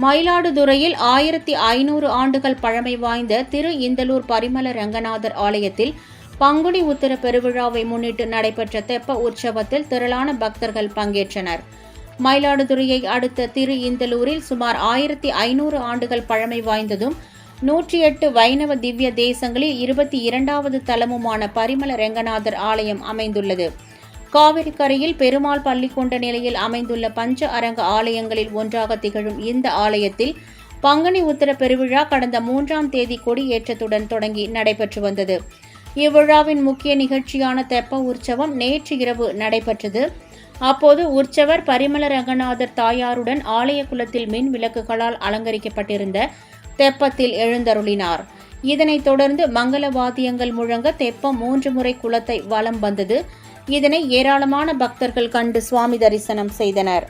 மயிலாடுதுறையில் 1500 ஆண்டுகள் பழமை வாய்ந்த திரு இந்தலூர் பரிமள ரங்கநாதர் ஆலயத்தில் பங்குனி உத்திர பெருவிழாவை முன்னிட்டு நடைபெற்ற தெப்ப உற்சவத்தில் திரளான பக்தர்கள் பங்கேற்றனர். மயிலாடுதுறையை அடுத்த திரு இந்தலூரில் சுமார் 1500 ஆண்டுகள் பழமை வாய்ந்ததும் 108 வைணவ திவ்ய தேசங்களில் 22வது தலமுமான பரிமள ரங்கநாதர் ஆலயம் அமைந்துள்ளது. காவிரி கரையில் பெருமாள் பள்ளி கொண்ட நிலையில் அமைந்துள்ள பஞ்ச அரங்க ஆலயங்களில் ஒன்றாக திகழும் இந்த ஆலயத்தில் பங்குனி உத்திர பெருவிழா கடந்த 3ஆம் தேதி கொடியேற்றத்துடன் தொடங்கி நடைபெற்று வந்தது. இவ்விழாவின் முக்கிய நிகழ்ச்சியான தெப்ப உற்சவம் நேற்று இரவு நடைபெற்றது. அப்போது உற்சவர் பரிமள ரங்கநாதர் தாயாருடன் ஆலய குளத்தில் மின் விளக்குகளால் அலங்கரிக்கப்பட்டிருந்த தெப்பத்தில் எழுந்தருளினார். இதனைத் தொடர்ந்து மங்கள வாத்தியங்கள் முழங்க தெப்பம் 3 முறை குளத்தை வலம் வந்தது. இதனை ஏராளமான பக்தர்கள் கண்டு சுவாமி தரிசனம் செய்தனர்.